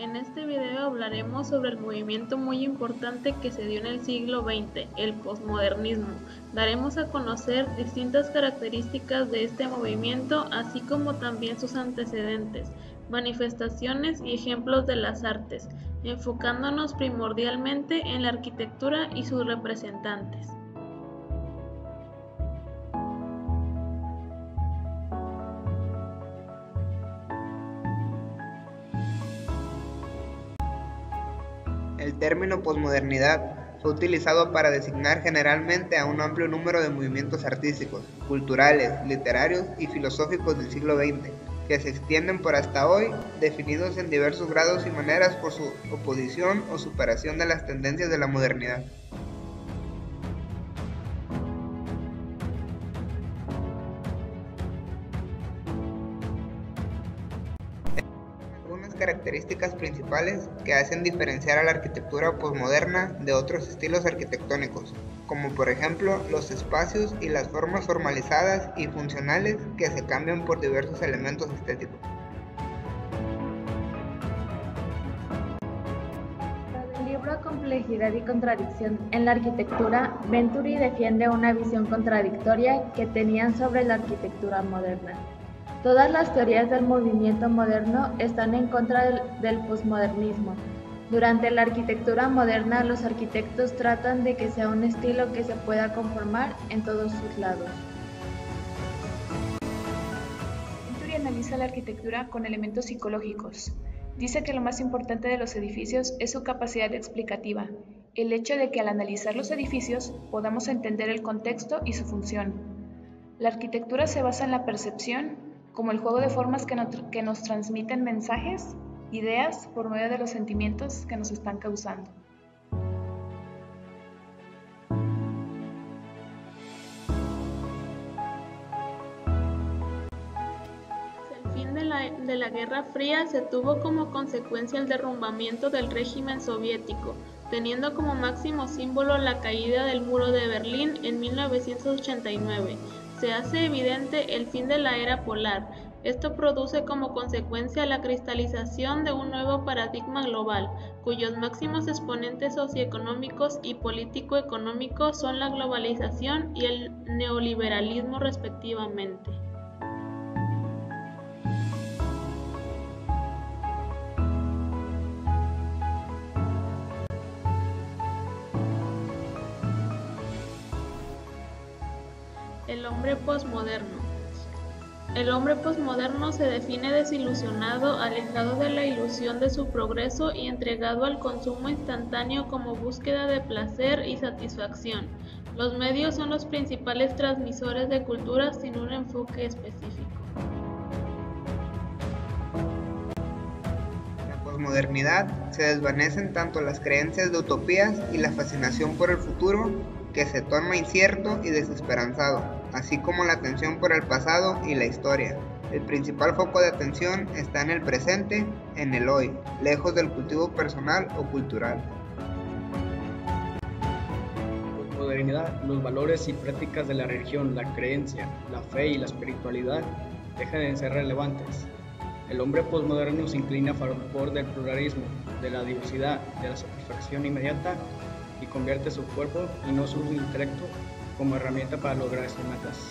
En este video hablaremos sobre el movimiento muy importante que se dio en el siglo XX, el posmodernismo. Daremos a conocer distintas características de este movimiento, así como también sus antecedentes, manifestaciones y ejemplos de las artes, enfocándonos primordialmente en la arquitectura y sus representantes. El término posmodernidad fue utilizado para designar generalmente a un amplio número de movimientos artísticos, culturales, literarios y filosóficos del siglo XX, que se extienden por hasta hoy, definidos en diversos grados y maneras por su oposición o superación de las tendencias de la modernidad. Algunas características principales que hacen diferenciar a la arquitectura posmoderna de otros estilos arquitectónicos, como por ejemplo los espacios y las formas formalizadas y funcionales que se cambian por diversos elementos estéticos. Del libro Complejidad y contradicción en la arquitectura, Venturi defiende una visión contradictoria que tenían sobre la arquitectura moderna. Todas las teorías del movimiento moderno están en contra del posmodernismo. Durante la arquitectura moderna, los arquitectos tratan de que sea un estilo que se pueda conformar en todos sus lados. Venturi analiza la arquitectura con elementos psicológicos. Dice que lo más importante de los edificios es su capacidad explicativa, el hecho de que al analizar los edificios podamos entender el contexto y su función. La arquitectura se basa en la percepción, como el juego de formas que nos transmiten mensajes, ideas por medio de los sentimientos que nos están causando. El fin de la Guerra Fría se tuvo como consecuencia el derrumbamiento del régimen soviético, teniendo como máximo símbolo la caída del muro de Berlín en 1989. Se hace evidente el fin de la era polar. Esto produce como consecuencia la cristalización de un nuevo paradigma global, cuyos máximos exponentes socioeconómicos y político-económicos son la globalización y el neoliberalismo respectivamente. El hombre posmoderno. El hombre posmoderno se define desilusionado, alejado de la ilusión de su progreso y entregado al consumo instantáneo como búsqueda de placer y satisfacción. Los medios son los principales transmisores de cultura sin un enfoque específico. En la posmodernidad se desvanecen tanto las creencias de utopías y la fascinación por el futuro, que se torna incierto y desesperanzado, así como la atención por el pasado y la historia. El principal foco de atención está en el presente, en el hoy, lejos del cultivo personal o cultural. En la posmodernidad, los valores y prácticas de la religión, la creencia, la fe y la espiritualidad dejan de ser relevantes. El hombre posmoderno se inclina a favor del pluralismo, de la diversidad, de la satisfacción inmediata y convierte su cuerpo y no su intelecto como herramienta para lograr sus metas.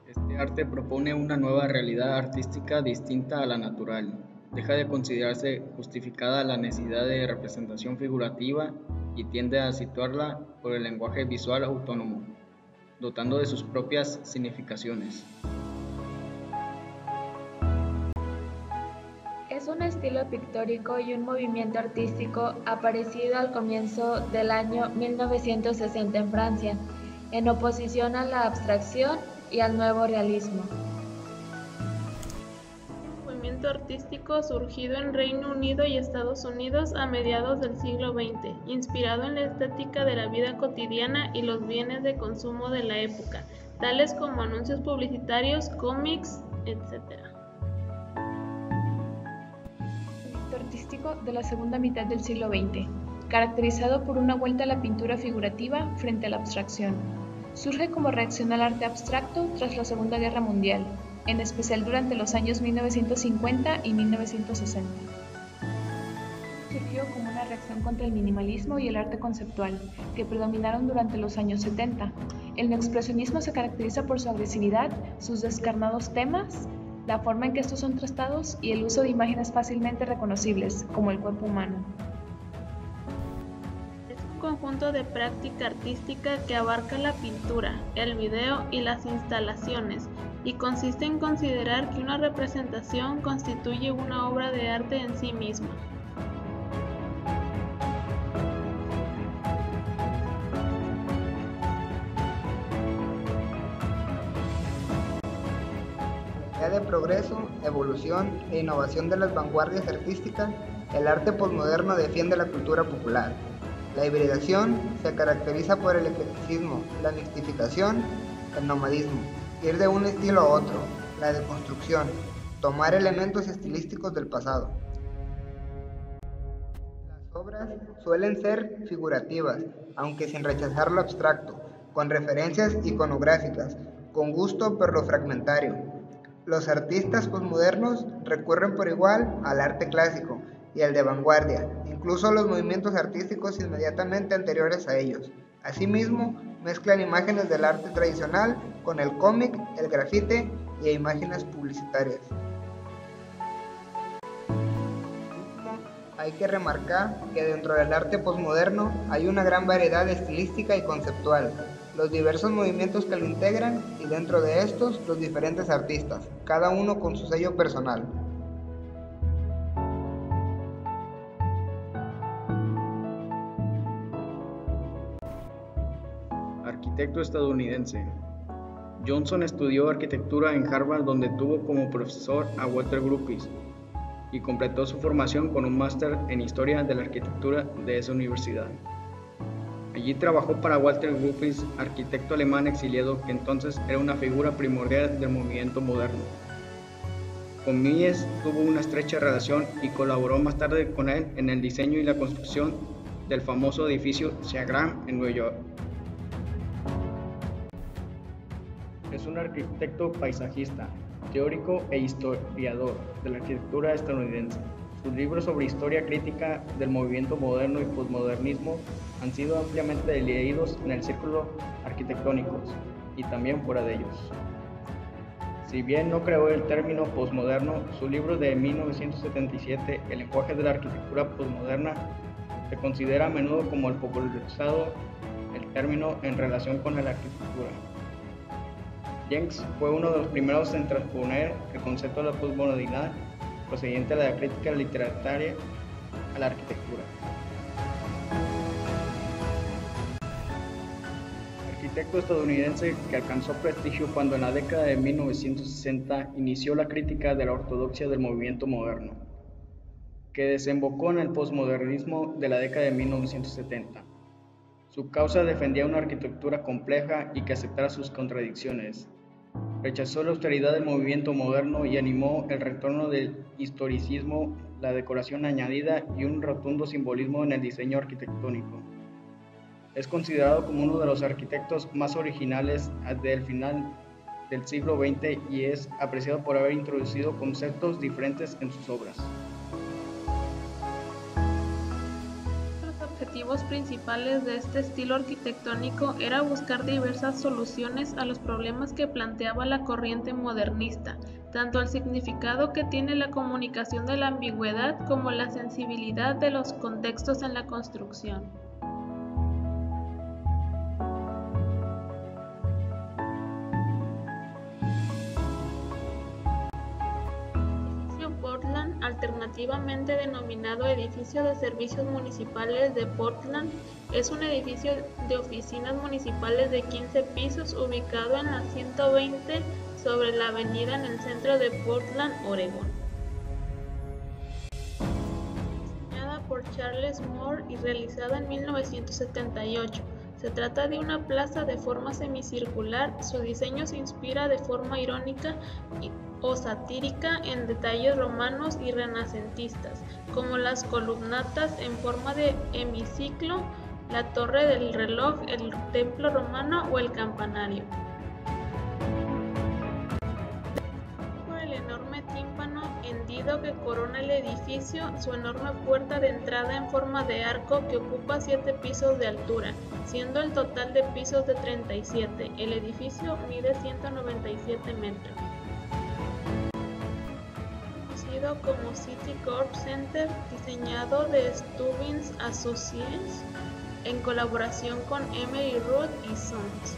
Este arte propone una nueva realidad artística distinta a la natural. Deja de considerarse justificada la necesidad de representación figurativa y tiende a situarla por el lenguaje visual autónomo, dotando de sus propias significaciones. Es un estilo pictórico y un movimiento artístico aparecido al comienzo del año 1960 en Francia, en oposición a la abstracción y al nuevo realismo. Movimiento artístico surgido en Reino Unido y Estados Unidos a mediados del siglo XX, inspirado en la estética de la vida cotidiana y los bienes de consumo de la época, tales como anuncios publicitarios, cómics, etc. Movimiento artístico de la segunda mitad del siglo XX. caracterizado por una vuelta a la pintura figurativa frente a la abstracción. Surge como reacción al arte abstracto tras la Segunda Guerra Mundial, en especial durante los años 1950 y 1960. Surgió como una reacción contra el minimalismo y el arte conceptual, que predominaron durante los años 70. El neoexpresionismo se caracteriza por su agresividad, sus descarnados temas, la forma en que estos son tratados y el uso de imágenes fácilmente reconocibles, como el cuerpo humano. Es un conjunto de práctica artística que abarca la pintura, el video y las instalaciones, y consiste en considerar que una representación constituye una obra de arte en sí misma. De progreso, evolución e innovación de las vanguardias artísticas, el arte posmoderno defiende la cultura popular. La hibridación se caracteriza por el eclecticismo, la mixtificación, el nomadismo, ir de un estilo a otro, la deconstrucción, tomar elementos estilísticos del pasado. Las obras suelen ser figurativas, aunque sin rechazar lo abstracto, con referencias iconográficas, con gusto por lo fragmentario. Los artistas posmodernos recurren por igual al arte clásico y al de vanguardia, incluso a los movimientos artísticos inmediatamente anteriores a ellos. Asimismo, mezclan imágenes del arte tradicional con el cómic, el grafite y imágenes publicitarias. Hay que remarcar que dentro del arte posmoderno hay una gran variedad estilística y conceptual, los diversos movimientos que lo integran y dentro de estos los diferentes artistas, cada uno con su sello personal. Arquitecto estadounidense. Johnson estudió arquitectura en Harvard, donde tuvo como profesor a Walter Gropius y completó su formación con un máster en historia de la arquitectura de esa universidad. Allí trabajó para Walter Gropius, arquitecto alemán exiliado que entonces era una figura primordial del movimiento moderno. Con Mies tuvo una estrecha relación y colaboró más tarde con él en el diseño y la construcción del famoso edificio Seagram en Nueva York. Es un arquitecto paisajista, teórico e historiador de la arquitectura estadounidense. Sus libros sobre historia crítica del movimiento moderno y posmodernismo han sido ampliamente leídos en el círculo arquitectónicos y también fuera de ellos. Si bien no creó el término posmoderno, su libro de 1977, El lenguaje de la arquitectura posmoderna, se considera a menudo como el popularizado el término en relación con la arquitectura. Jenks fue uno de los primeros en transponer el concepto de la posmodernidad procedente de la crítica literaria a la arquitectura. Arquitecto estadounidense que alcanzó prestigio cuando en la década de 1960 inició la crítica de la ortodoxia del movimiento moderno, que desembocó en el posmodernismo de la década de 1970. Su causa defendía una arquitectura compleja y que aceptara sus contradicciones. Rechazó la austeridad del movimiento moderno y animó el retorno del historicismo, la decoración añadida y un rotundo simbolismo en el diseño arquitectónico. Es considerado como uno de los arquitectos más originales del final del siglo XX y es apreciado por haber introducido conceptos diferentes en sus obras. Los objetivos principales de este estilo arquitectónico era buscar diversas soluciones a los problemas que planteaba la corriente modernista, tanto el significado que tiene la comunicación de la ambigüedad como la sensibilidad de los contextos en la construcción. Portland, alternativamente denominado Edificio de Servicios Municipales de Portland, es un edificio de oficinas municipales de 15 pisos ubicado en la 120 sobre la avenida en el centro de Portland, Oregón. Diseñada por Charles Moore y realizada en 1978, Se trata de una plaza de forma semicircular. Su diseño se inspira de forma irónica o satírica en detalles romanos y renacentistas, como las columnatas en forma de hemiciclo, la torre del reloj, el templo romano o el campanario. Por el enorme tímpano hendido que corona el edificio, su enorme puerta de entrada en forma de arco que ocupa 7 pisos de altura, siendo el total de pisos de 37. El edificio mide 197 metros. Conocido como Citicorp Center, diseñado de Stubbins Associates en colaboración con Emery Roth y Sons.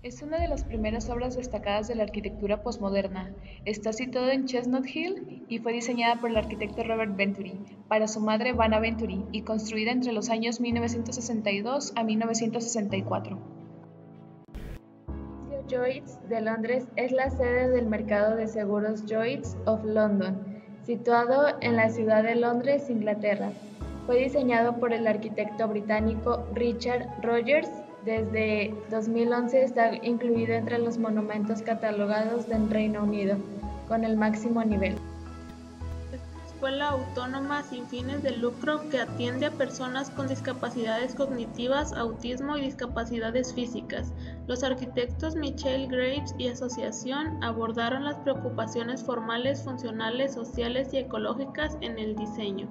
Es una de las primeras obras destacadas de la arquitectura posmoderna. Está situado en Chestnut Hill y fue diseñada por el arquitecto Robert Venturi para su madre Vanna Venturi y construida entre los años 1962 a 1964. Lloyds de Londres es la sede del mercado de seguros Lloyds of London, situado en la ciudad de Londres, Inglaterra. Fue diseñado por el arquitecto británico Richard Rogers. Desde 2011 está incluido entre los monumentos catalogados del Reino Unido, con el máximo nivel. Es una escuela autónoma sin fines de lucro que atiende a personas con discapacidades cognitivas, autismo y discapacidades físicas. Los arquitectos Michael Graves y asociación abordaron las preocupaciones formales, funcionales, sociales y ecológicas en el diseño.